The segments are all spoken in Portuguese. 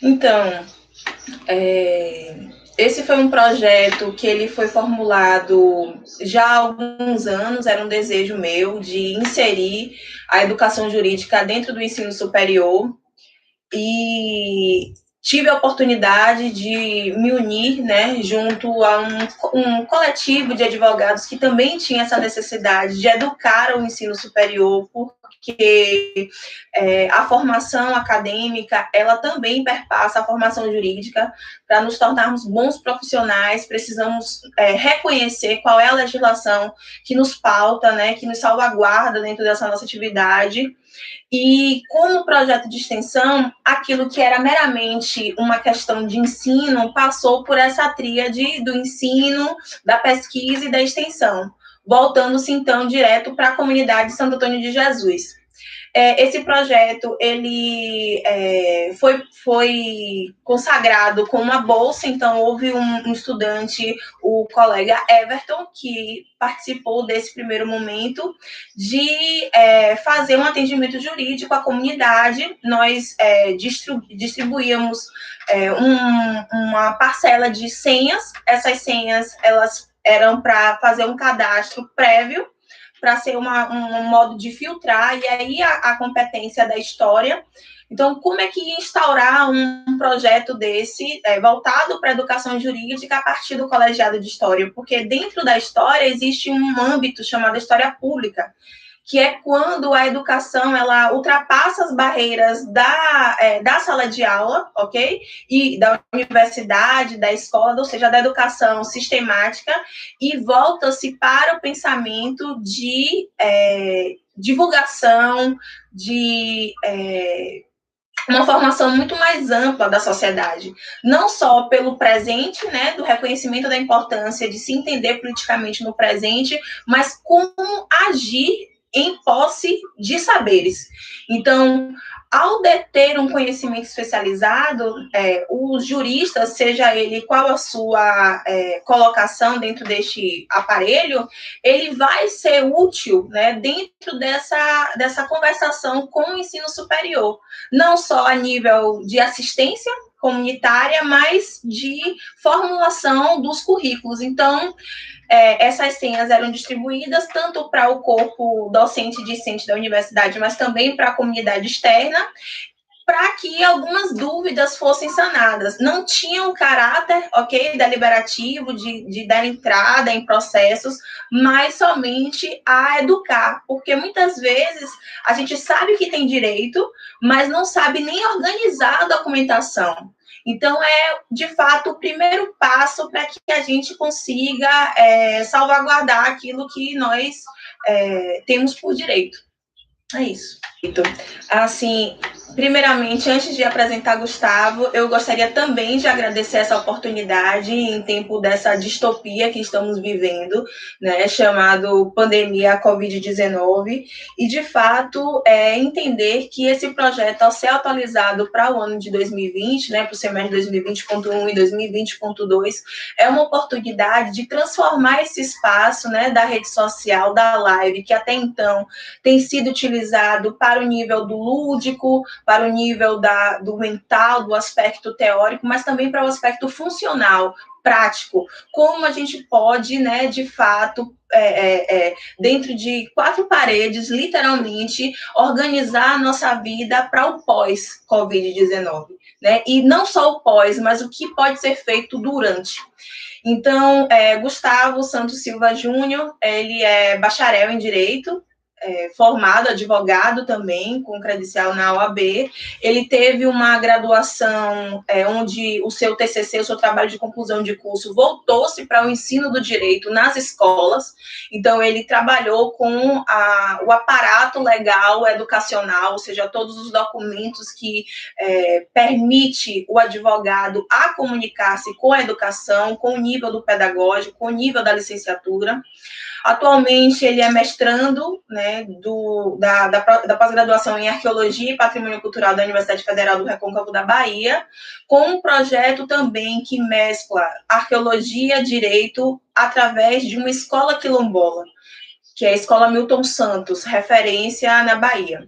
Então, é, esse foi um projeto que ele foi formulado já há alguns anos, era um desejo meu de inserir a educação jurídica dentro do ensino superior e tive a oportunidade de me unir, né, junto a um coletivo de advogados que também tinha essa necessidade de educar o ensino superior, porque a formação acadêmica, ela também perpassa a formação jurídica. Para nos tornarmos bons profissionais, precisamos reconhecer qual é a legislação que nos pauta, né, que nos salvaguarda dentro dessa nossa atividade. E como projeto de extensão, aquilo que era meramente uma questão de ensino passou por essa tríade do ensino, da pesquisa e da extensão, voltando-se então direto para a comunidade de Santo Antônio de Jesus. Esse projeto ele foi consagrado com uma bolsa, então houve um estudante, o colega Everton, que participou desse primeiro momento de fazer um atendimento jurídico à comunidade. Nós distribuíamos uma parcela de senhas. Essas senhas elas eram para fazer um cadastro prévio, para ser um modo de filtrar, e aí a competência da história. Então, como é que instaurar um projeto desse, voltado para a educação jurídica a partir do colegiado de história? Porque dentro da história existe um âmbito chamado história pública, que é quando a educação ela ultrapassa as barreiras da sala de aula, ok? E da universidade, da escola, ou seja, da educação sistemática, e volta-se para o pensamento de divulgação, de uma formação muito mais ampla da sociedade, não só pelo presente, né, do reconhecimento da importância de se entender politicamente no presente, mas como agir em posse de saberes. Então, ao deter um conhecimento especializado, os juristas, seja ele qual a sua colocação dentro deste aparelho, ele vai ser útil, né, dentro dessa conversação com o ensino superior, não só a nível de assistência comunitária, mas de formulação dos currículos. Então, essas senhas eram distribuídas tanto para o corpo docente e discente da universidade, mas também para a comunidade externa, para que algumas dúvidas fossem sanadas. Não tinha um caráter, ok, deliberativo, de dar entrada em processos, mas somente a educar, porque muitas vezes a gente sabe que tem direito, mas não sabe nem organizar a documentação. Então, de fato, o primeiro passo para que a gente consiga salvaguardar aquilo que nós temos por direito. É isso. Assim, primeiramente, antes de apresentar Gustavo, eu gostaria também de agradecer essa oportunidade em tempo dessa distopia que estamos vivendo, né, chamado pandemia Covid-19, e de fato entender que esse projeto, ao ser atualizado para o ano de 2020, né, para o semestre 2020.1 e 2020.2, é uma oportunidade de transformar esse espaço, né, da rede social, da live, que até então tem sido utilizado para o nível do lúdico, para o nível do mental, do aspecto teórico, mas também para o aspecto funcional, prático. Como a gente pode, né, de fato, dentro de 4 paredes, literalmente, organizar a nossa vida para o pós-Covid-19. Né? E não só o pós, mas o que pode ser feito durante. Então, Gustavo Santos Silva Júnior, ele é bacharel em Direito, formado, advogado também, com credencial na OAB. Ele teve uma graduação onde o seu TCC, o seu trabalho de conclusão de curso, voltou-se para o ensino do direito nas escolas. Então, ele trabalhou com o aparato legal educacional, ou seja, todos os documentos que permite o advogado a comunicar-se com a educação, com o nível do pedagógico, com o nível da licenciatura. Atualmente, ele é mestrando, né, da pós-graduação em Arqueologia e Patrimônio Cultural da Universidade Federal do Recôncavo da Bahia, com um projeto também que mescla arqueologia e direito através de uma escola quilombola, que é a Escola Milton Santos, referência na Bahia.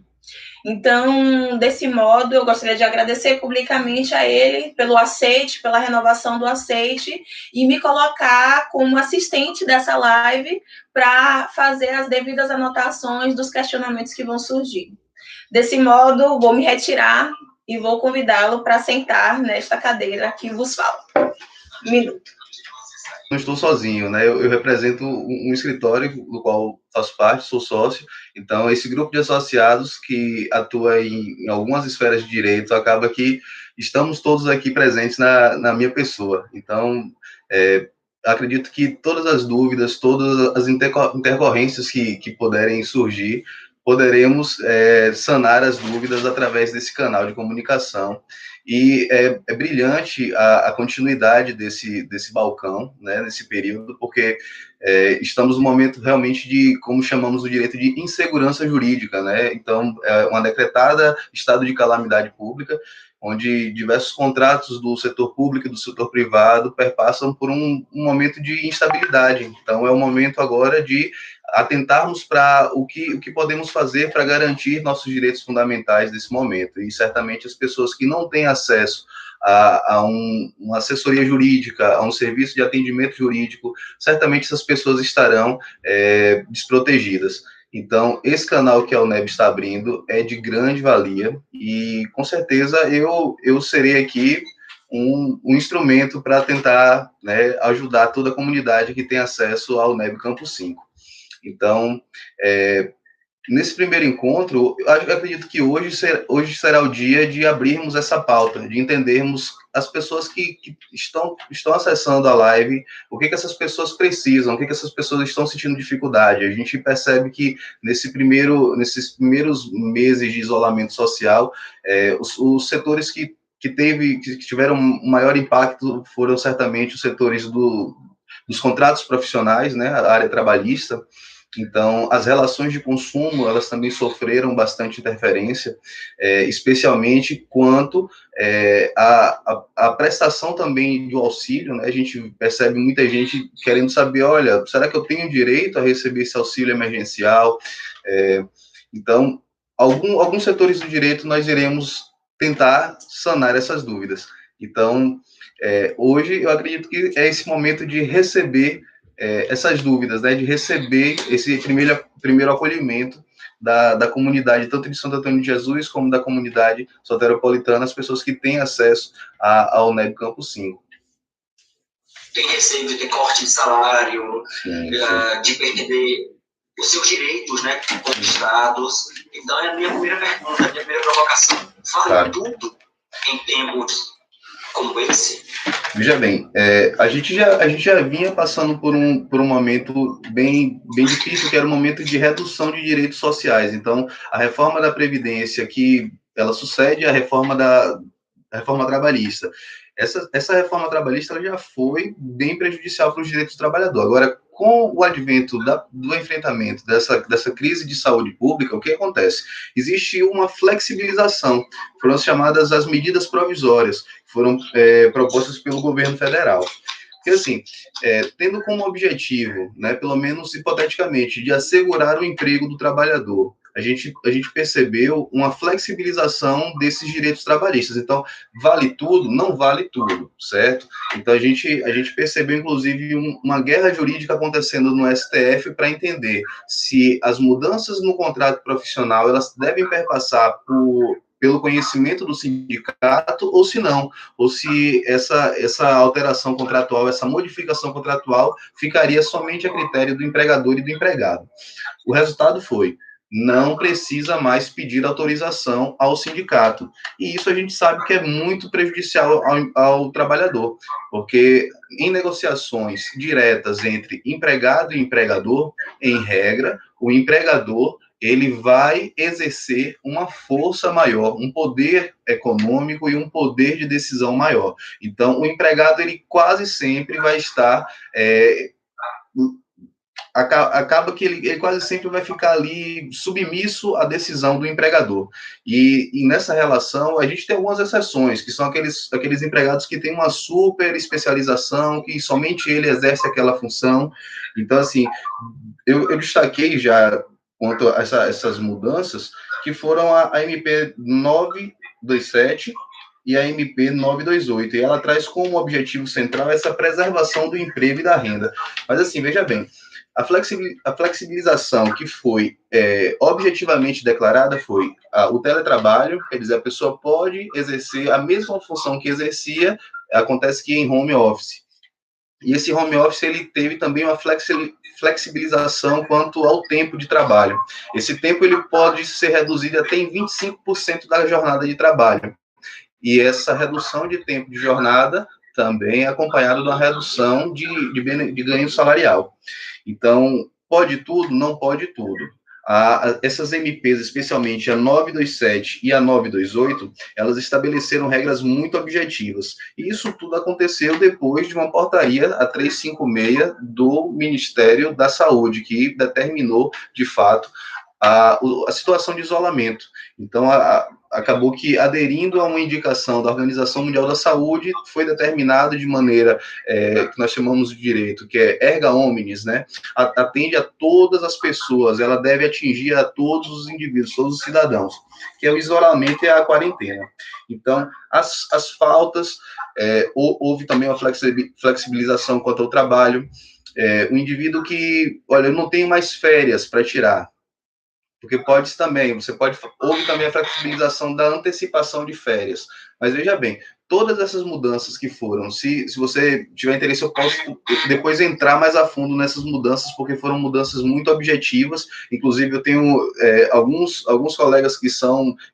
Então, desse modo, eu gostaria de agradecer publicamente a ele pelo aceite, pela renovação do aceite e me colocar como assistente dessa live para fazer as devidas anotações dos questionamentos que vão surgir. Desse modo, vou me retirar e vou convidá-lo para sentar nesta cadeira que vos falo. Um minuto. Não estou sozinho, né? Eu represento um escritório do qual faço parte, sou sócio. Então, esse grupo de associados que atua em algumas esferas de direito, acaba que estamos todos aqui presentes na minha pessoa. Então, acredito que todas as dúvidas, todas as intercorrências que puderem surgir, poderemos sanar as dúvidas através desse canal de comunicação. E é brilhante a continuidade desse balcão, né, nesse período, porque estamos num momento realmente de, como chamamos o direito, de insegurança jurídica, né? Então, uma decretada estado de calamidade pública, onde diversos contratos do setor público e do setor privado perpassam por um momento de instabilidade. Então, é o momento agora de atentarmos para o que podemos fazer para garantir nossos direitos fundamentais nesse momento. E certamente as pessoas que não têm acesso a uma assessoria jurídica, a um serviço de atendimento jurídico, certamente essas pessoas estarão desprotegidas. Então, esse canal que a UNEB está abrindo é de grande valia e, com certeza, eu serei aqui um instrumento para tentar, né, ajudar toda a comunidade que tem acesso ao UNEB Campus 5. Então, nesse primeiro encontro, eu acredito que hoje será o dia de abrirmos essa pauta, de entendermos as pessoas que estão acessando a live, o que essas pessoas precisam, o que essas pessoas estão sentindo dificuldade. A gente percebe que nesses primeiros meses de isolamento social, os setores que tiveram um maior impacto foram certamente os setores dos contratos profissionais, né, a área trabalhista. Então, as relações de consumo, elas também sofreram bastante interferência, especialmente quanto a prestação também do auxílio, né? A gente percebe muita gente querendo saber, olha, será que eu tenho direito a receber esse auxílio emergencial? Então, alguns setores do direito nós iremos tentar sanar essas dúvidas. Então, hoje eu acredito que é esse momento de receber essas dúvidas, né, de receber esse primeiro acolhimento da comunidade, tanto de Santo Antônio de Jesus, como da comunidade soteropolitana, as pessoas que têm acesso ao UNEB Campus 5. Tem receio de ter corte de salário, sim. De perder os seus direitos, né, conquistados. Então, é a minha primeira pergunta, a minha primeira provocação. Fala claro. Tudo em tempos como esse. Veja bem, a gente já vinha passando por um momento bem difícil, que era o momento de redução de direitos sociais. Então, a reforma da Previdência, que ela sucede à reforma trabalhista. Essa reforma trabalhista ela já foi bem prejudicial para os direitos do trabalhador. Agora, com o advento do enfrentamento dessa crise de saúde pública, o que acontece? Existe uma flexibilização, foram chamadas as medidas provisórias, que foram propostas pelo governo federal. Porque, assim, tendo como objetivo, né, pelo menos hipoteticamente, de assegurar o emprego do trabalhador, a gente percebeu uma flexibilização desses direitos trabalhistas. Então, vale tudo? Não vale tudo, certo? Então, a gente percebeu, inclusive, uma guerra jurídica acontecendo no STF para entender se as mudanças no contrato profissional, elas devem perpassar pelo conhecimento do sindicato, ou se não, ou se essa alteração contratual, essa modificação contratual, ficaria somente a critério do empregador e do empregado. O resultado foi: não precisa mais pedir autorização ao sindicato. E isso a gente sabe que é muito prejudicial ao trabalhador, porque em negociações diretas entre empregado e empregador, em regra, o empregador ele vai exercer uma força maior, um poder econômico e um poder de decisão maior. Então, o empregado, ele quase sempre vai estar... acaba que ele quase sempre vai ficar ali submisso à decisão do empregador. E nessa relação, a gente tem algumas exceções, que são aqueles empregados que têm uma super especialização, que somente ele exerce aquela função. Então, assim, eu destaquei já quanto a essas mudanças, que foram a MP 927 e a MP 928, e ela traz como objetivo central essa preservação do emprego e da renda. Mas assim, veja bem, a flexibilização que foi objetivamente declarada foi o teletrabalho, quer dizer, a pessoa pode exercer a mesma função que exercia, acontece que em home office. E esse home office, ele teve também uma flexibilização quanto ao tempo de trabalho. Esse tempo, ele pode ser reduzido até em 25% da jornada de trabalho. E essa redução de tempo de jornada também é acompanhada de uma redução de ganho salarial. Então, pode tudo? Não pode tudo. Essas MPs, especialmente a 927 e a 928, elas estabeleceram regras muito objetivas. E isso tudo aconteceu depois de uma portaria, a 356, do Ministério da Saúde, que determinou, de fato, a situação de isolamento. Então, acabou que, aderindo a uma indicação da Organização Mundial da Saúde, foi determinado de maneira que nós chamamos de direito, que é erga omnes, né? Atende a todas as pessoas, ela deve atingir a todos os indivíduos, todos os cidadãos, que é o isolamento e a quarentena. Então, as faltas, houve também uma flexibilização quanto ao trabalho, o indivíduo que, olha, eu não tenho mais férias para tirar, porque houve também a flexibilização da antecipação de férias. Mas veja bem, todas essas mudanças que foram, se você tiver interesse, eu posso depois entrar mais a fundo nessas mudanças, porque foram mudanças muito objetivas. Inclusive, eu tenho alguns colegas que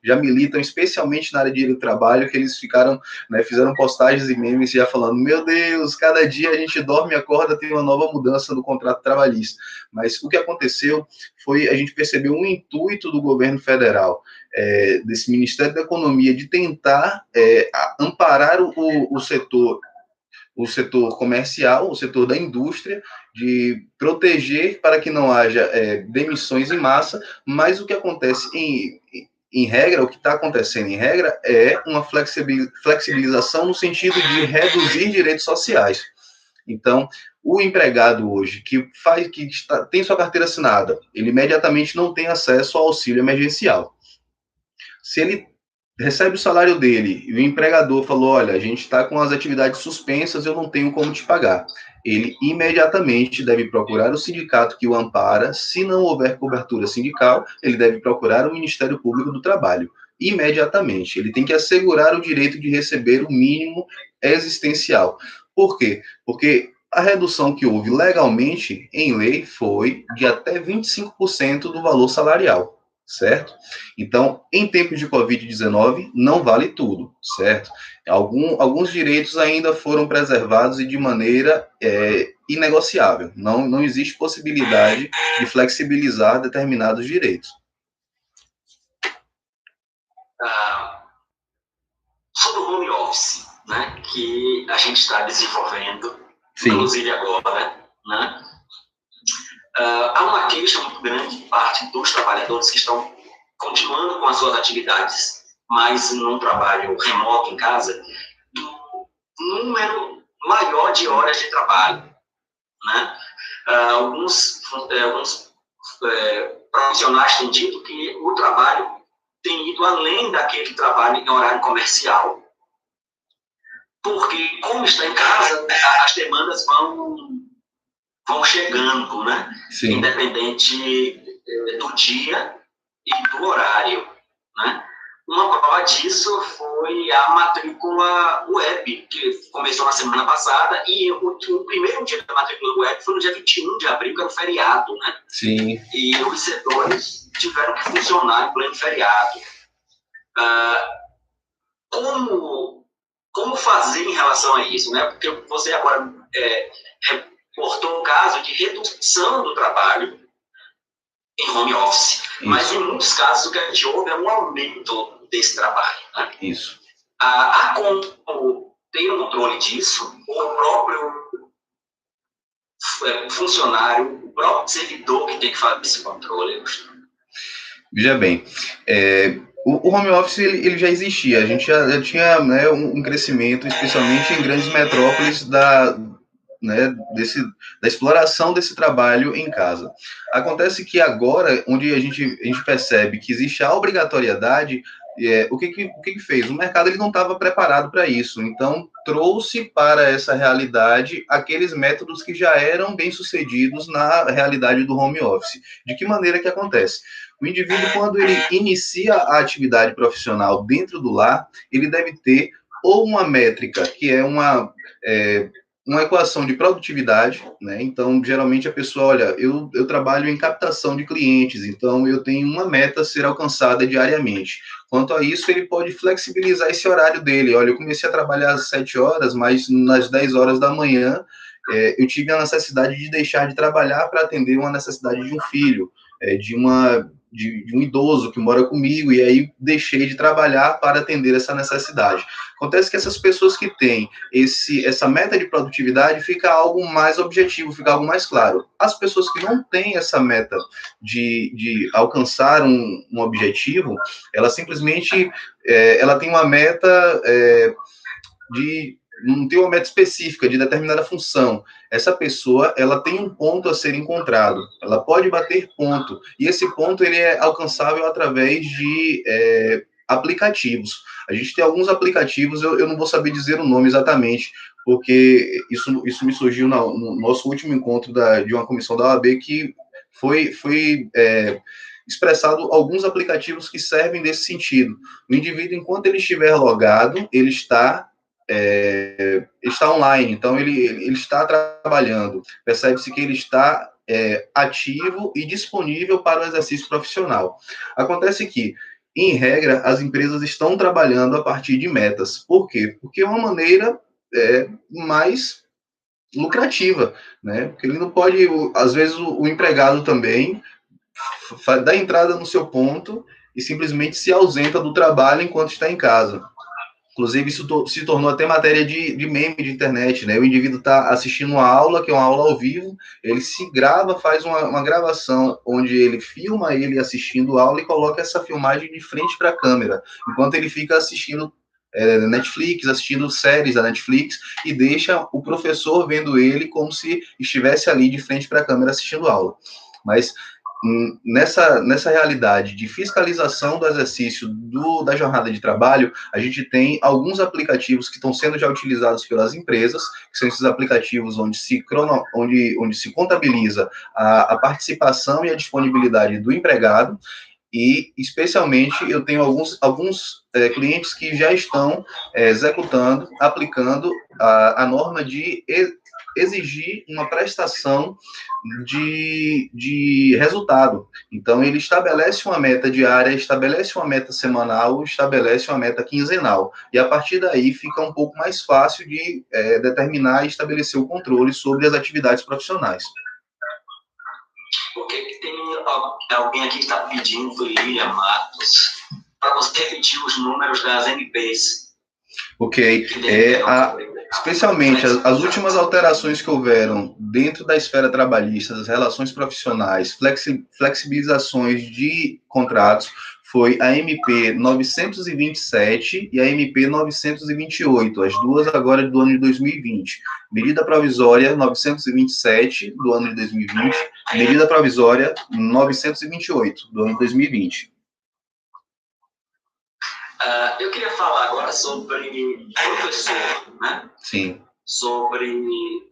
já militam, especialmente na área de direito do trabalho, que eles fizeram postagens e memes já falando, meu Deus, cada dia a gente dorme e acorda, tem uma nova mudança no contrato trabalhista. Mas o que aconteceu foi, a gente percebeu um intuito do governo federal, desse Ministério da Economia, de tentar amparar o setor comercial, o setor da indústria, de proteger para que não haja demissões em massa, mas o que acontece em regra, o que está acontecendo em regra é uma flexibilização no sentido de reduzir direitos sociais. Então, o empregado hoje tem sua carteira assinada, ele imediatamente não tem acesso ao auxílio emergencial. Se ele recebe o salário dele e o empregador falou, olha, a gente está com as atividades suspensas, eu não tenho como te pagar, ele imediatamente deve procurar o sindicato que o ampara. Se não houver cobertura sindical, ele deve procurar o Ministério Público do Trabalho. Imediatamente. Ele tem que assegurar o direito de receber o mínimo existencial. Por quê? Porque a redução que houve legalmente, em lei, foi de até 25% do valor salarial, certo? Então, em tempos de Covid-19, não vale tudo, certo? Alguns direitos ainda foram preservados e de maneira inegociável. Não existe possibilidade de flexibilizar determinados direitos. Sobre o home office, né, que a gente está desenvolvendo, sim, inclusive agora, né, há uma queixa muito grande de parte dos trabalhadores que estão continuando com as suas atividades, mas num trabalho remoto em casa, do número maior de horas de trabalho, né? Alguns profissionais têm dito que o trabalho tem ido além daquele trabalho em horário comercial, porque, como está em casa, as demandas vão chegando, né? Sim. Independente do dia e do horário, né? Uma prova disso foi a matrícula web, que começou na semana passada, e o primeiro dia da matrícula web foi no dia 21 de abril, que era o feriado, né? Sim. E os setores tiveram que funcionar em pleno feriado. Como fazer em relação a isso, né? Porque você agora reportou um caso de redução do trabalho em home office. Isso. Mas em muitos casos o que a gente ouve é um aumento desse trabalho, né? Isso. Há como ter um controle disso, ou o próprio funcionário, o próprio servidor que tem que fazer esse controle? Veja bem, o home office ele já existia, a gente já tinha, né, um crescimento, especialmente em grandes metrópoles né, da exploração desse trabalho em casa. Acontece que agora, onde a gente percebe que existe a obrigatoriedade, o que fez? O mercado ele não estava preparado para isso, então trouxe para essa realidade aqueles métodos que já eram bem-sucedidos na realidade do home office. De que maneira que acontece? O indivíduo, quando ele inicia a atividade profissional dentro do lar, ele deve ter ou uma métrica, que é uma equação de produtividade, né? Então, geralmente a pessoa, olha, eu trabalho em captação de clientes, então eu tenho uma meta a ser alcançada diariamente. Quanto a isso, ele pode flexibilizar esse horário dele. Olha, eu comecei a trabalhar às 7 horas, mas nas 10 horas da manhã, eu tive a necessidade de deixar de trabalhar para atender uma necessidade de um filho, de um idoso que mora comigo, e aí deixei de trabalhar para atender essa necessidade. Acontece que essas pessoas que têm essa meta de produtividade fica algo mais objetivo, fica algo mais claro. As pessoas que não têm essa meta de alcançar um objetivo, ela simplesmente ela tem uma meta não tem uma meta específica de determinada função. Essa pessoa, ela tem um ponto a ser encontrado. Ela pode bater ponto. E esse ponto, ele é alcançável através de aplicativos. A gente tem alguns aplicativos, eu não vou saber dizer o nome exatamente, porque isso me surgiu no nosso último encontro de uma comissão da OAB, que foi expressado alguns aplicativos que servem desse sentido. O indivíduo, enquanto ele estiver logado, ele está online, então ele está trabalhando. Percebe-se que ele está ativo e disponível para o exercício profissional. Acontece que, em regra, as empresas estão trabalhando a partir de metas. Por quê? Porque é uma maneira mais lucrativa, né? Porque ele não pode, às vezes, o empregado também dá entrada no seu ponto e simplesmente se ausenta do trabalho enquanto está em casa. Inclusive, isso se tornou até matéria de meme de internet, né? O indivíduo está assistindo uma aula, que é uma aula ao vivo, ele se grava, faz uma gravação onde ele filma ele assistindo a aula e coloca essa filmagem de frente para a câmera, enquanto ele fica assistindo Netflix, assistindo séries da Netflix, e deixa o professor vendo ele como se estivesse ali de frente para a câmera assistindo a aula. Mas nessa realidade de fiscalização do exercício da jornada de trabalho, a gente tem alguns aplicativos que estão sendo já utilizados pelas empresas, que são esses aplicativos onde se contabiliza a participação e a disponibilidade do empregado, e, especialmente, eu tenho alguns clientes que já estão executando, aplicando a norma de exigir uma prestação de resultado. Então, ele estabelece uma meta diária, estabelece uma meta semanal, estabelece uma meta quinzenal. E, a partir daí, fica um pouco mais fácil de determinar e estabelecer o controle sobre as atividades profissionais. Porque tem alguém aqui que está pedindo, Lilian Matos, para você repetir os números das MPs. Ok. Especialmente as últimas alterações que houveram dentro da esfera trabalhista, das relações profissionais, flexibilizações de contratos, foi a MP 927 e a MP 928, as duas agora do ano de 2020. Medida provisória 927 do ano de 2020, medida provisória 928 do ano de 2020. Eu queria falar agora sobre professor, né? Sim. Sobre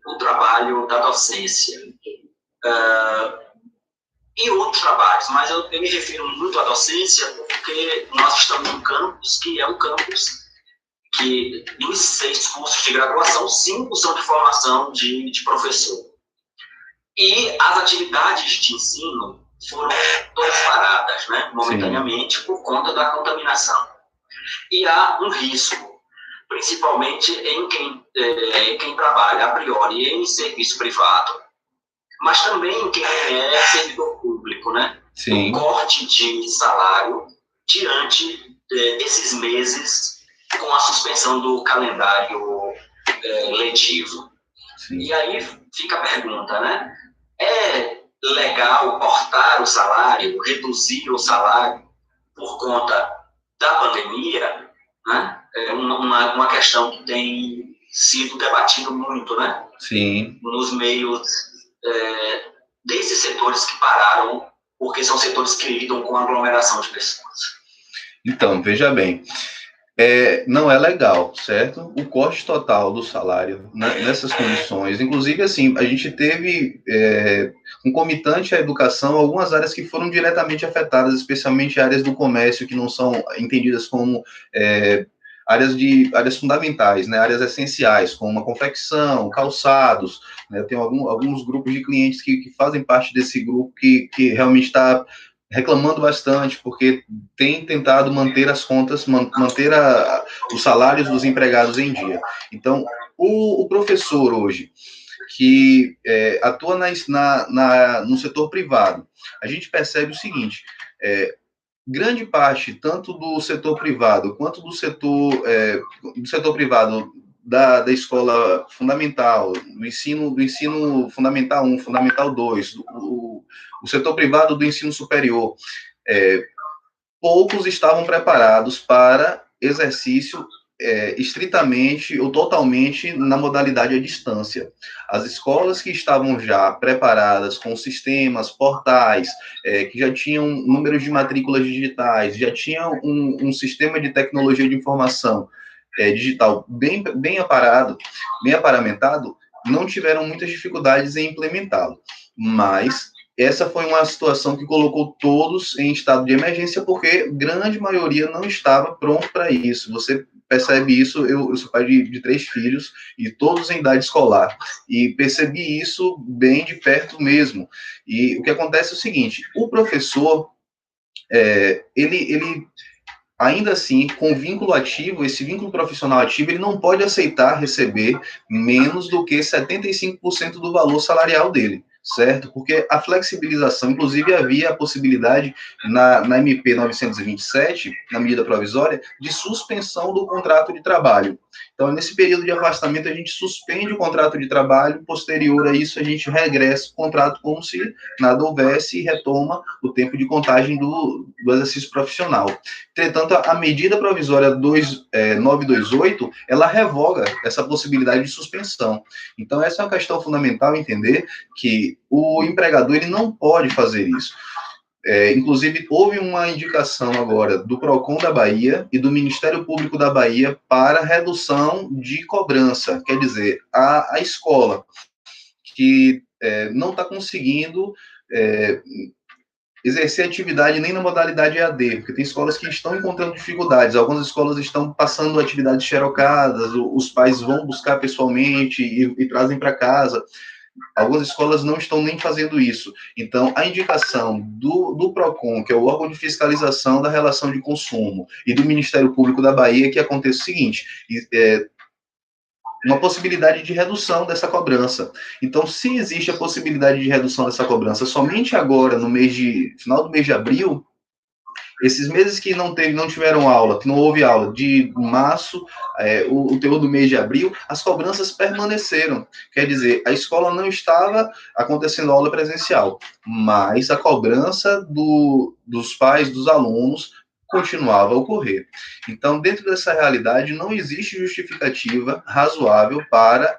o trabalho da docência. E outros trabalhos, mas eu me refiro muito à docência porque nós estamos num campus que é um campus que dos 6 cursos de graduação, 5 são de formação de professor. E as atividades de ensino foram todas paradas, né, momentaneamente, sim, por conta da contaminação. E há um risco, principalmente em quem trabalha a priori em serviço privado, mas também em quem é servidor público, né? Sim. O corte de salário diante desses meses com a suspensão do calendário letivo. Sim. E aí fica a pergunta, né? É legal cortar o salário, reduzir o salário por conta da pandemia, né? É uma questão que tem sido debatido muito, né? Sim. Nos meios desses setores que pararam, porque são setores que lidam com aglomeração de pessoas. Então, veja bem, não é legal, certo? O corte total do salário, né, nessas condições, inclusive, assim, a gente teve, concomitante à educação, algumas áreas que foram diretamente afetadas, especialmente áreas do comércio, que não são entendidas como áreas fundamentais, né, áreas essenciais, como a confecção, calçados, né, eu tenho alguns grupos de clientes que fazem parte desse grupo que realmente está reclamando bastante, porque tem tentado manter as contas, manter os salários dos empregados em dia. Então, o professor hoje, que atua no setor privado, a gente percebe o seguinte, grande parte, tanto do setor privado, quanto do setor privado da escola fundamental, do ensino fundamental 1, fundamental 2, o setor privado do ensino superior, poucos estavam preparados para exercício estritamente ou totalmente na modalidade à distância. As escolas que estavam já preparadas com sistemas, portais, que já tinham números de matrículas digitais, já tinham um sistema de tecnologia de informação digital bem aparamentado, não tiveram muitas dificuldades em implementá-lo. Mas essa foi uma situação que colocou todos em estado de emergência, porque grande maioria não estava pronto para isso. Você percebe isso, eu sou pai de 3 filhos, e todos em idade escolar, e percebi isso bem de perto mesmo. E o que acontece é o seguinte, o professor, ele ainda assim, com vínculo ativo, esse vínculo profissional ativo, ele não pode aceitar receber menos do que 75% do valor salarial dele, certo? Porque a flexibilização, inclusive havia a possibilidade na MP 927, na medida provisória, de suspensão do contrato de trabalho. Então, nesse período de afastamento, a gente suspende o contrato de trabalho, posterior a isso, a gente regressa o contrato como se nada houvesse e retoma o tempo de contagem do exercício profissional. Entretanto, a medida provisória 928, ela revoga essa possibilidade de suspensão. Então, essa é uma questão fundamental, entender que o empregador ele não pode fazer isso. Inclusive, houve uma indicação agora do PROCON da Bahia e do Ministério Público da Bahia para redução de cobrança. Quer dizer, a escola que não está conseguindo exercer atividade nem na modalidade EAD, porque tem escolas que estão encontrando dificuldades, algumas escolas estão passando atividades xerocadas, os pais vão buscar pessoalmente e trazem para casa. Algumas escolas não estão nem fazendo isso. Então, a indicação do PROCON, que é o órgão de fiscalização da relação de consumo, e do Ministério Público da Bahia, é que acontece o seguinte, uma possibilidade de redução dessa cobrança. Então, se existe a possibilidade de redução dessa cobrança somente agora, no final do mês de abril, esses meses que não tiveram aula, que não houve aula, de março, o teor do mês de abril, as cobranças permaneceram. Quer dizer, a escola não estava acontecendo aula presencial, mas a cobrança dos pais, dos alunos, continuava a ocorrer. Então, dentro dessa realidade, não existe justificativa razoável para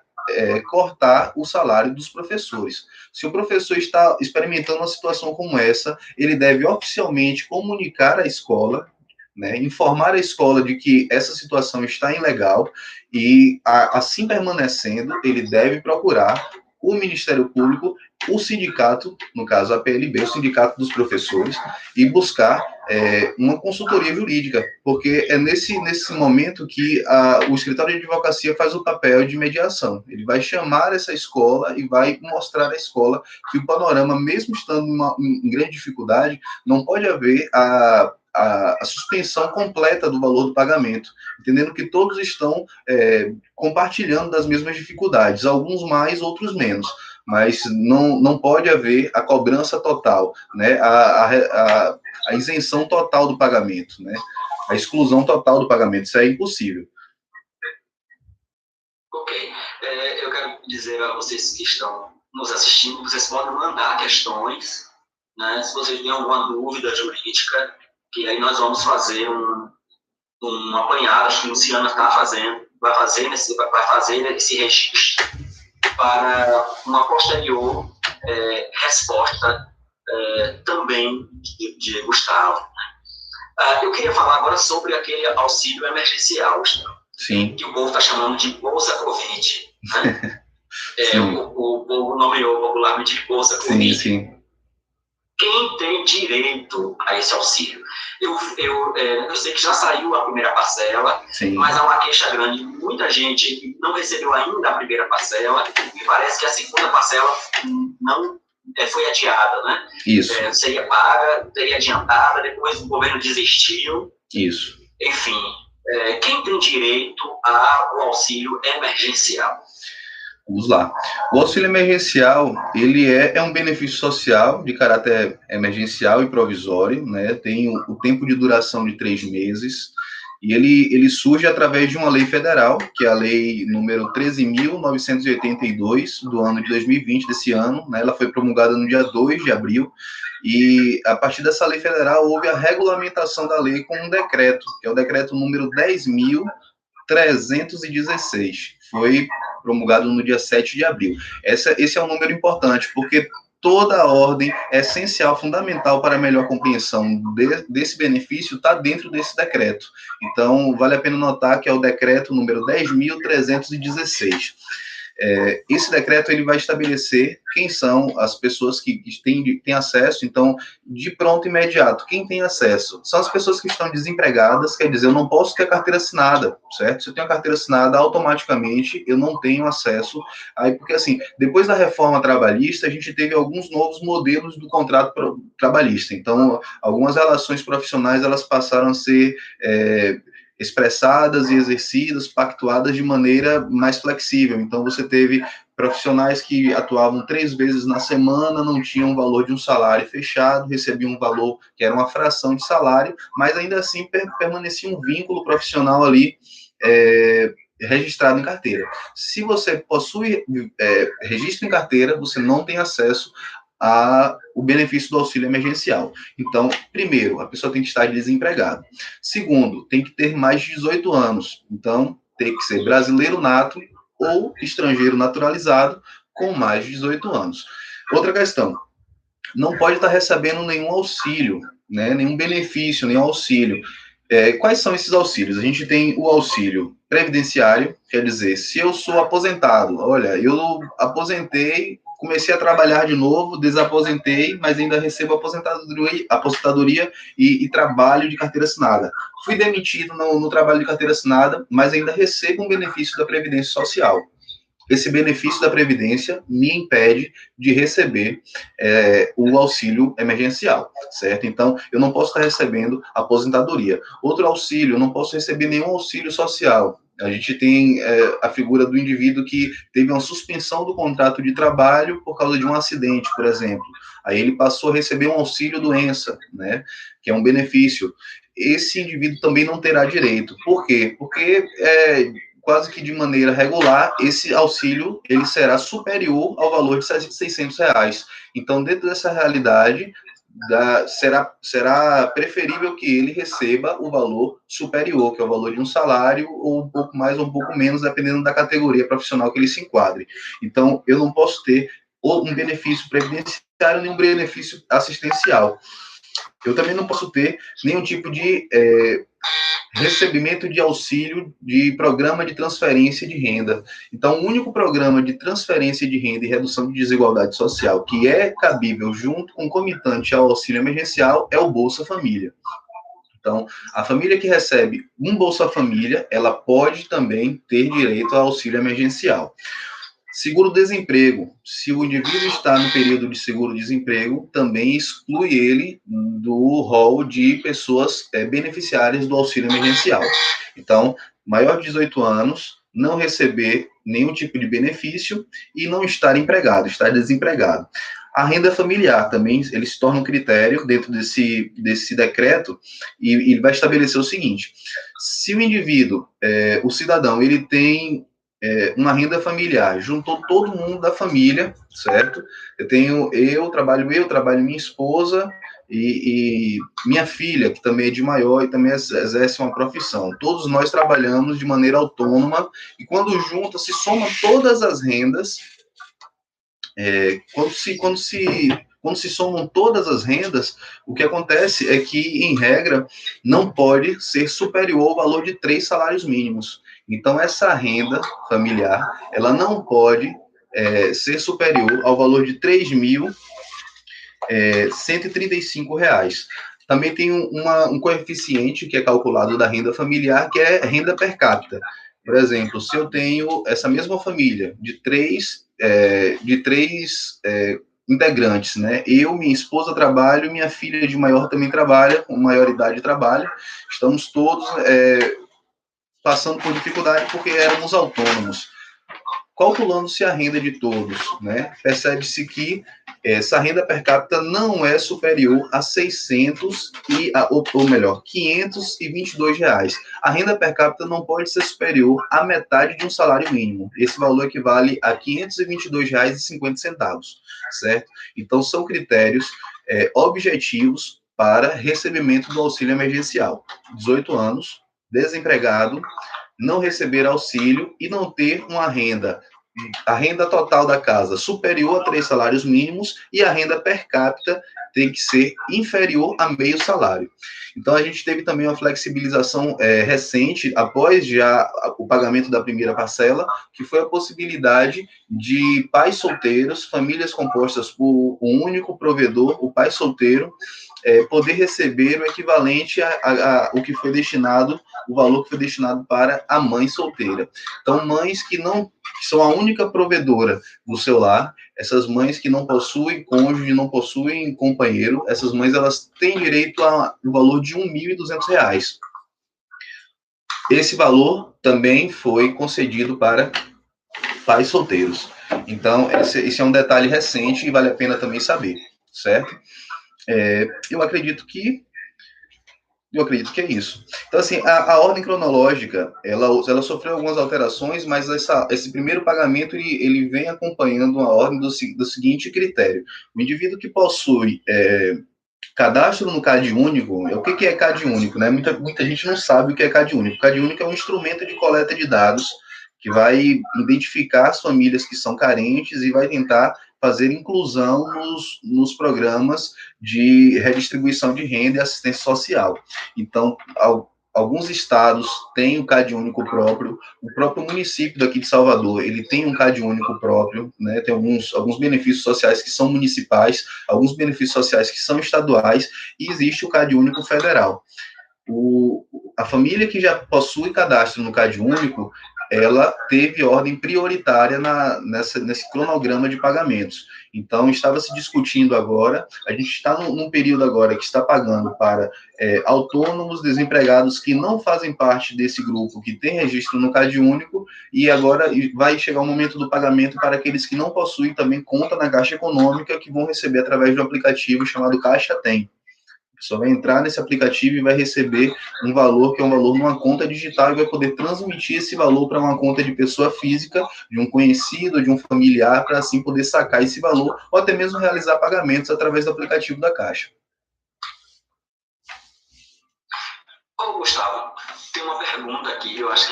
cortar o salário dos professores. Se o professor está experimentando uma situação como essa, ele deve oficialmente comunicar à escola, né, informar a escola de que essa situação está ilegal e, assim permanecendo, ele deve procurar o Ministério Público, o sindicato, no caso a PLB, o Sindicato dos Professores, e buscar uma consultoria jurídica, porque é nesse momento que o escritório de advocacia faz o papel de mediação. Ele vai chamar essa escola e vai mostrar à escola que o panorama, mesmo estando em grande dificuldade, não pode haver a suspensão completa do valor do pagamento, entendendo que todos estão compartilhando das mesmas dificuldades, alguns mais, outros menos, mas não pode haver a cobrança total, né, a isenção total do pagamento, né, a exclusão total do pagamento, isso é impossível. Ok, eu quero dizer a vocês que estão nos assistindo, vocês podem mandar questões, né, se vocês têm alguma dúvida jurídica, que aí nós vamos fazer um apanhado, acho que a Luciana está fazendo, vai fazer esse registro para uma posterior resposta também de Gustavo. Eu queria falar agora sobre aquele auxílio emergencial, sim, que o povo está chamando de Bolsa Covid, né? O povo nomeou popularmente de Bolsa Covid. Sim. Quem tem direito a esse auxílio? Eu sei que já saiu a primeira parcela, sim, mas há uma queixa grande. Muita gente não recebeu ainda a primeira parcela, e parece que a segunda parcela não foi adiada, né? Isso. Seria paga, teria adiantada, depois o governo desistiu. Isso. Enfim, quem tem direito ao auxílio emergencial? Vamos lá. O auxílio emergencial, ele é um benefício social de caráter emergencial e provisório, né? Tem o tempo de duração de 3 meses, e ele surge através de uma lei federal, que é a lei número 13.982, do ano de 2020, desse ano, né? Ela foi promulgada no dia 2 de abril, e a partir dessa lei federal houve a regulamentação da lei com um decreto, que é o decreto número 10.316. Foi promulgado no dia 7 de abril. Esse é um número importante, porque toda a ordem é essencial, fundamental para a melhor compreensão desse benefício está dentro desse decreto. Então, vale a pena notar que é o decreto número 10.316. Esse decreto ele vai estabelecer quem são as pessoas que têm acesso. Então, de pronto, imediato, quem tem acesso são as pessoas que estão desempregadas, quer dizer, eu não posso ter carteira assinada, certo? Se eu tenho a carteira assinada, automaticamente eu não tenho acesso. Aí, porque assim, depois da reforma trabalhista, a gente teve alguns novos modelos do contrato trabalhista. Então, algumas relações profissionais, elas passaram a ser expressadas e exercidas, pactuadas de maneira mais flexível. Então, você teve profissionais que atuavam 3 vezes na semana, não tinham o valor de um salário fechado, recebiam um valor que era uma fração de salário, mas ainda assim permanecia um vínculo profissional ali registrado em carteira. Se você possui registro em carteira, você não tem acesso o benefício do auxílio emergencial. Então, primeiro, a pessoa tem que estar desempregada. Segundo, tem que ter mais de 18 anos. Então, tem que ser brasileiro nato ou estrangeiro naturalizado com mais de 18 anos. Outra questão, não pode estar recebendo nenhum auxílio, né, nenhum benefício, nenhum auxílio. Quais são esses auxílios? A gente tem o auxílio previdenciário, quer dizer, se eu sou aposentado, olha, eu aposentei, comecei a trabalhar de novo, desaposentei, mas ainda recebo aposentadoria e trabalho de carteira assinada. Fui demitido no trabalho de carteira assinada, mas ainda recebo um benefício da Previdência Social. Esse benefício da Previdência me impede de receber o auxílio emergencial, certo? Então, eu não posso estar recebendo aposentadoria. Outro auxílio, eu não posso receber nenhum auxílio social. A gente tem a figura do indivíduo que teve uma suspensão do contrato de trabalho por causa de um acidente, por exemplo. Aí ele passou a receber um auxílio-doença, né? Que é um benefício. Esse indivíduo também não terá direito. Por quê? Porque quase que de maneira regular, esse auxílio ele será superior ao valor de R$600. Então, dentro dessa realidade, será preferível que ele receba o valor superior, que é o valor de um salário, ou um pouco mais ou um pouco menos, dependendo da categoria profissional que ele se enquadre. Então, eu não posso ter um benefício previdenciário, nem um benefício assistencial. Eu também não posso ter nenhum tipo de recebimento de auxílio de programa de transferência de renda. Então, o único programa de transferência de renda e redução de desigualdade social que é cabível junto, concomitante ao auxílio emergencial, é o Bolsa Família. Então, a família que recebe um Bolsa Família, ela pode também ter direito ao auxílio emergencial. Seguro-desemprego. Se o indivíduo está no período de seguro-desemprego, também exclui ele do rol de pessoas beneficiárias do auxílio emergencial. Então, maior de 18 anos, não receber nenhum tipo de benefício e não estar empregado, estar desempregado. A renda familiar também, ele se torna um critério dentro desse decreto e ele vai estabelecer o seguinte: se o indivíduo, o cidadão, ele tem uma renda familiar, juntou todo mundo da família, certo? Eu trabalho minha esposa e minha filha, que também é de maior e também exerce uma profissão. Todos nós trabalhamos de maneira autônoma, e quando junta, se soma todas as rendas, quando se somam todas as rendas, o que acontece é que, em regra, não pode ser superior ao valor de 3 salários mínimos. Então, essa renda familiar, ela não pode ser superior ao valor de R$ 3.135. Também tem um coeficiente que é calculado da renda familiar, que é renda per capita. Por exemplo, se eu tenho essa mesma família de três integrantes, né? Eu, minha esposa trabalho, minha filha de maior também trabalha, com maioridade trabalha, estamos todos passando por dificuldade porque éramos autônomos. Calculando-se a renda de todos, né? Percebe-se que essa renda per capita não é superior a 522 reais. A renda per capita não pode ser superior à metade de um salário mínimo. Esse valor equivale a R$ 522,50, certo? Então, são critérios objetivos para recebimento do auxílio emergencial. 18 anos, desempregado, não receber auxílio e não ter a renda total da casa superior a 3 salários mínimos, e a renda per capita tem que ser inferior a meio salário. Então, a gente teve também uma flexibilização recente, após já o pagamento da primeira parcela, que foi a possibilidade de pais solteiros, famílias compostas por um único provedor, o pai solteiro, poder receber o equivalente o que foi destinado, o valor que foi destinado para a mãe solteira. Então, mães que são a única provedora do seu lar, essas mães que não possuem cônjuge, não possuem companheiro, essas mães, elas têm direito ao valor de R$ 1.200. Esse valor também foi concedido para pais solteiros. Então, esse é um detalhe recente e vale a pena também saber, certo? Eu acredito que é isso. Então, assim, a ordem cronológica, ela sofreu algumas alterações, mas esse primeiro pagamento, ele vem acompanhando a ordem do seguinte critério. O indivíduo que possui cadastro no CAD único, o que é CAD único, né? Muita gente não sabe o que é CAD único. CAD único é um instrumento de coleta de dados que vai identificar as famílias que são carentes e vai tentar fazer inclusão nos programas de redistribuição de renda e assistência social. Então, alguns estados têm o CAD único próprio, o próprio município daqui de Salvador, ele tem um CAD único próprio, né? Tem alguns benefícios sociais que são municipais, alguns benefícios sociais que são estaduais, e existe o CAD único federal. A família que já possui cadastro no CAD único, ela teve ordem prioritária nesse cronograma de pagamentos. Então, estava se discutindo agora, a gente está num período agora que está pagando para autônomos, desempregados que não fazem parte desse grupo, que tem registro no CAD único, e agora vai chegar o momento do pagamento para aqueles que não possuem também conta na Caixa Econômica, que vão receber através de um aplicativo chamado Caixa Tem. A pessoa vai entrar nesse aplicativo e vai receber um valor que é um valor numa conta digital, e vai poder transmitir esse valor para uma conta de pessoa física, de um conhecido, de um familiar, para assim poder sacar esse valor, ou até mesmo realizar pagamentos através do aplicativo da Caixa. Ô, Gustavo, tem uma pergunta aqui, eu acho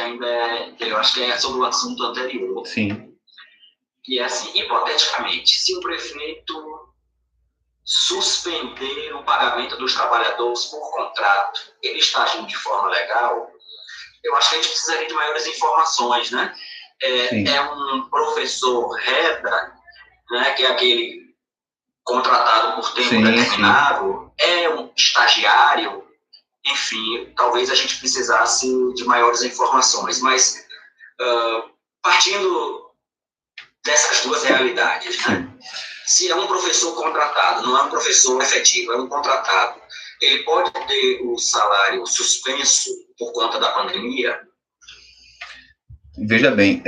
que é sobre o assunto anterior. Sim. E é assim, hipoteticamente, se o prefeito suspender o pagamento dos trabalhadores por contrato, ele está agindo de forma legal? Eu acho que a gente precisaria de maiores informações, né? É um professor reda, né, que é aquele contratado por tempo determinado, é um estagiário, enfim, talvez a gente precisasse de maiores informações, mas partindo dessas duas realidades, né? Se é um professor contratado, não é um professor efetivo, é um contratado, ele pode ter o salário suspenso por conta da pandemia? Veja bem,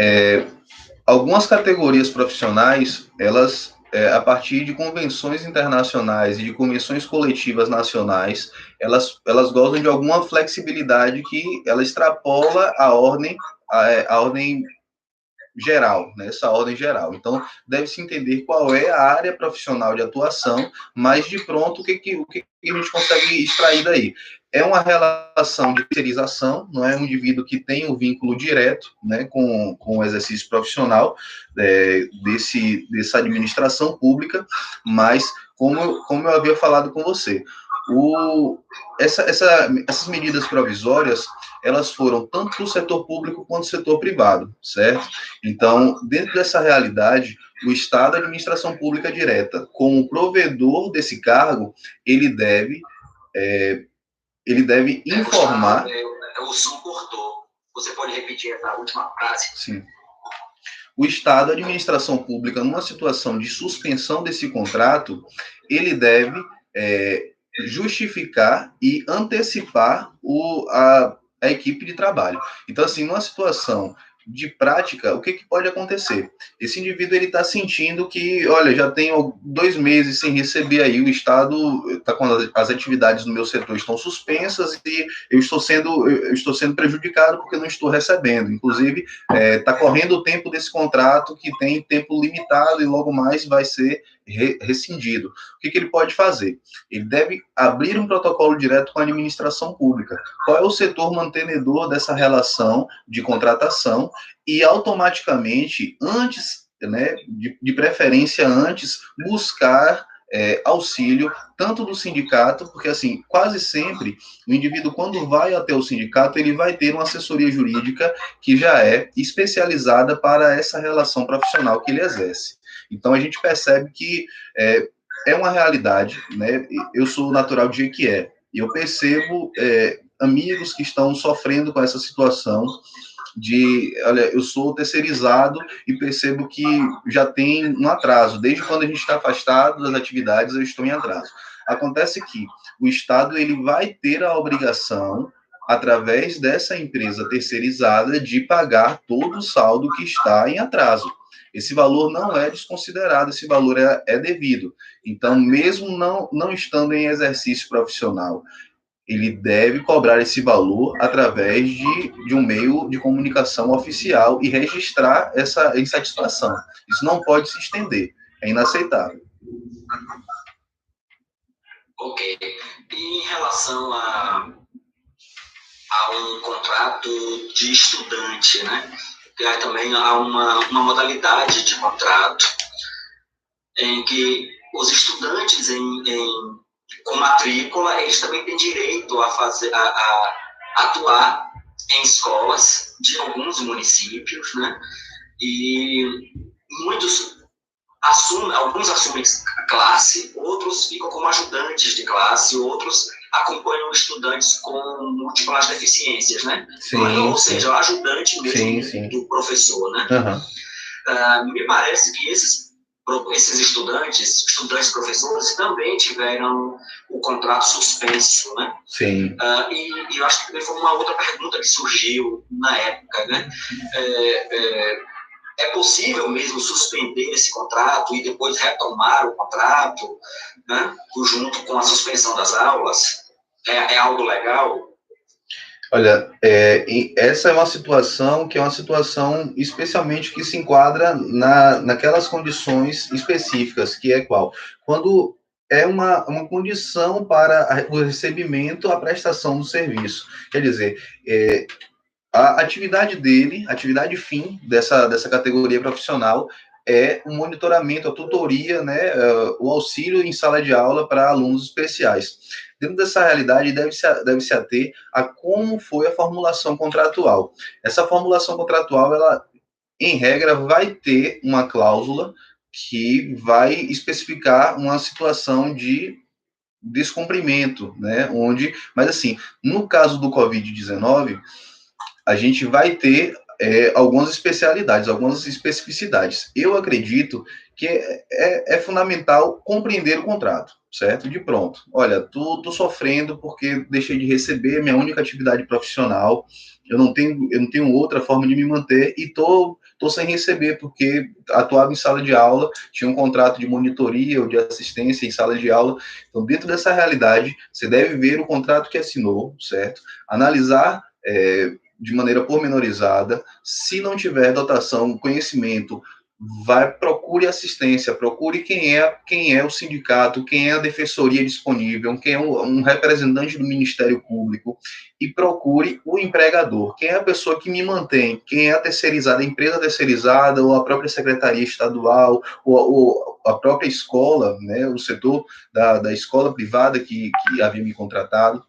algumas categorias profissionais, elas, a partir de convenções internacionais e de convenções coletivas nacionais, elas gozam de alguma flexibilidade que ela extrapola a ordem geral, né, essa ordem geral. Então, deve-se entender qual é a área profissional de atuação, mas de pronto, o que a gente consegue extrair daí? É uma relação de terceirização, não é um indivíduo que tem um vínculo direto, né, com o exercício profissional dessa administração pública, mas, como eu havia falado com você, essas medidas provisórias, elas foram tanto para o setor público quanto o setor privado, certo? Então, dentro dessa realidade, o Estado, a administração pública direta, como provedor desse cargo, ele deve informar... O som cortou. Você pode repetir essa última frase? Sim. O Estado, a administração pública, numa situação de suspensão desse contrato, ele deve justificar e antecipar a equipe de trabalho. Então, assim, numa situação de prática, o que pode acontecer? Esse indivíduo, ele está sentindo que, olha, já tenho 2 meses sem receber aí, o Estado está com as atividades no meu setor estão suspensas e eu estou sendo prejudicado porque não estou recebendo. Inclusive, está correndo o tempo desse contrato que tem tempo limitado e logo mais vai ser rescindido. O que ele pode fazer? Ele deve abrir um protocolo direto com a administração pública. Qual é o setor mantenedor dessa relação de contratação? E automaticamente, antes, né, de preferência antes, buscar auxílio, tanto do sindicato, porque, assim, quase sempre, o indivíduo, quando vai até o sindicato, ele vai ter uma assessoria jurídica que já é especializada para essa relação profissional que ele exerce. Então, a gente percebe que é uma realidade, né? Eu sou natural de Jequié, e eu percebo amigos que estão sofrendo com essa situação olha, eu sou terceirizado e percebo que já tem um atraso. Desde quando a gente está afastado das atividades, eu estou em atraso. Acontece que o Estado, ele vai ter a obrigação, através dessa empresa terceirizada, de pagar todo o saldo que está em atraso. Esse valor não é desconsiderado, esse valor é devido. Então, mesmo não estando em exercício profissional, ele deve cobrar esse valor através de um meio de comunicação oficial e registrar essa insatisfação. Isso não pode se estender, é inaceitável. Ok. E em relação a um contrato de estudante, né? Que também há uma modalidade de contrato em que os estudantes com matrícula, eles também têm direito a atuar em escolas de alguns municípios, né? E alguns assumem classe, outros ficam como ajudantes de classe, outros acompanham estudantes com múltiplas deficiências, né? Sim, ou seja, o ajudante mesmo do professor, né? Uhum. Me parece que esses estudantes professores, também tiveram o contrato suspenso, né? Sim. E eu acho que também foi uma outra pergunta que surgiu na época, né? É possível mesmo suspender esse contrato e depois retomar o contrato, né? Junto com a suspensão das aulas? É algo legal? Olha, essa é uma situação que é uma situação especialmente que se enquadra naquelas condições específicas, que é qual? Quando é uma condição para o recebimento, a prestação do serviço. Quer dizer, a atividade dele, a atividade fim dessa categoria profissional é o monitoramento, a tutoria, né, o auxílio em sala de aula para alunos especiais. Dentro dessa realidade, deve-se ater a como foi a formulação contratual. Essa formulação contratual, ela, em regra, vai ter uma cláusula que vai especificar uma situação de descumprimento, né, mas assim, no caso do Covid-19, a gente vai ter algumas especialidades, algumas especificidades. Eu acredito que é fundamental compreender o contrato, certo? De pronto. Olha, tô sofrendo porque deixei de receber minha única atividade profissional, eu não tenho outra forma de me manter e tô sem receber porque atuava em sala de aula, tinha um contrato de monitoria ou de assistência em sala de aula. Então, dentro dessa realidade, você deve ver o contrato que assinou, certo? Analisar de maneira pormenorizada. Se não tiver dotação, conhecimento, procure assistência, procure quem é o sindicato, quem é a defensoria disponível, quem é um representante do Ministério Público, e procure o empregador, quem é a pessoa que me mantém, quem é a terceirizada, a empresa terceirizada, ou a própria secretaria estadual, ou a própria escola, né, o setor da escola privada que havia me contratado.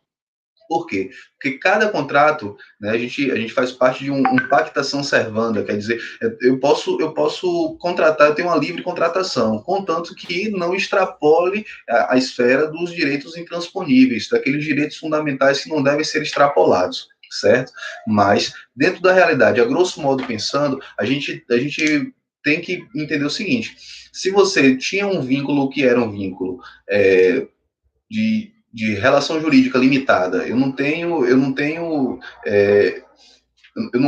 Por quê? Porque cada contrato, né, a gente faz parte de um pactação servanda, quer dizer, eu posso contratar, eu tenho uma livre contratação, contanto que não extrapole a esfera dos direitos intransponíveis, daqueles direitos fundamentais que não devem ser extrapolados, certo? Mas, dentro da realidade, a grosso modo pensando, a gente tem que entender o seguinte: se você tinha um vínculo que era um vínculo de relação jurídica limitada, eu não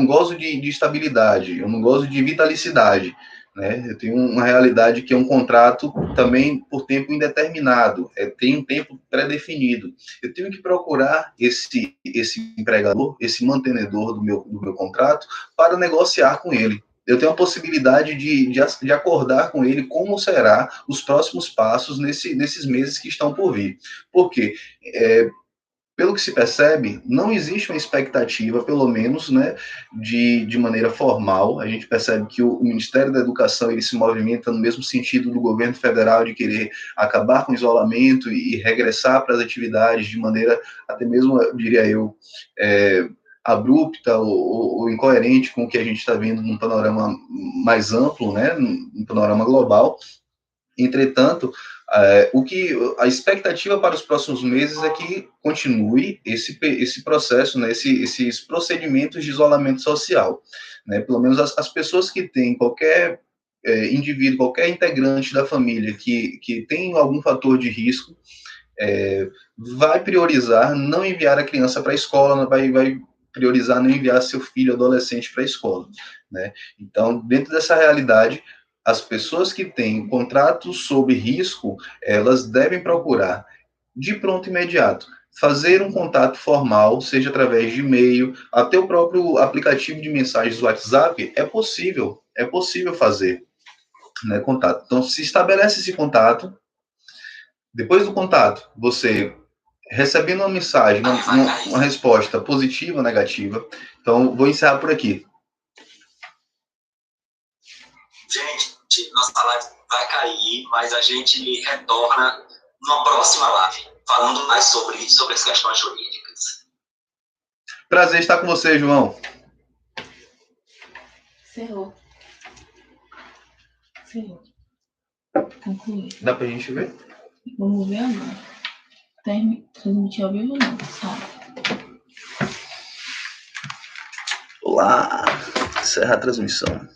gosto de estabilidade, eu não gosto de vitalicidade, né? Eu tenho uma realidade que é um contrato também por tempo indeterminado, tem um tempo pré-definido. Eu tenho que procurar esse empregador, esse mantenedor do meu contrato, para negociar com ele. Eu tenho a possibilidade de acordar com ele como será os próximos passos nesses meses que estão por vir. Por quê? Pelo que se percebe, não existe uma expectativa, pelo menos, né, de maneira formal. A gente percebe que o Ministério da Educação ele se movimenta no mesmo sentido do governo federal, de querer acabar com o isolamento e regressar para as atividades de maneira, até mesmo, diria eu, abrupta ou incoerente com o que a gente está vendo num panorama mais amplo, né, num panorama global. Entretanto, a expectativa para os próximos meses é que continue esse processo, né, esses procedimentos de isolamento social, né? Pelo menos as pessoas que têm qualquer indivíduo, qualquer integrante da família que tem algum fator de risco, vai priorizar não enviar a criança para a escola, vai priorizar não enviar seu filho adolescente para a escola, né? Então, dentro dessa realidade, as pessoas que têm contratos sob risco, elas devem procurar, de pronto imediato, fazer um contato formal, seja através de e-mail, até o próprio aplicativo de mensagens do WhatsApp, é possível fazer, né, contato. Então, se estabelece esse contato. Depois do contato, você recebendo uma mensagem, uma resposta positiva ou negativa. Então, vou encerrar por aqui. Gente, nossa live vai cair, mas a gente retorna numa próxima live, falando mais sobre as questões jurídicas. Prazer estar com você, João. Cerrou. Concluí. Dá pra gente ver? Vamos ver agora. Transmitir ao vivo não, só. Olá, encerra a transmissão.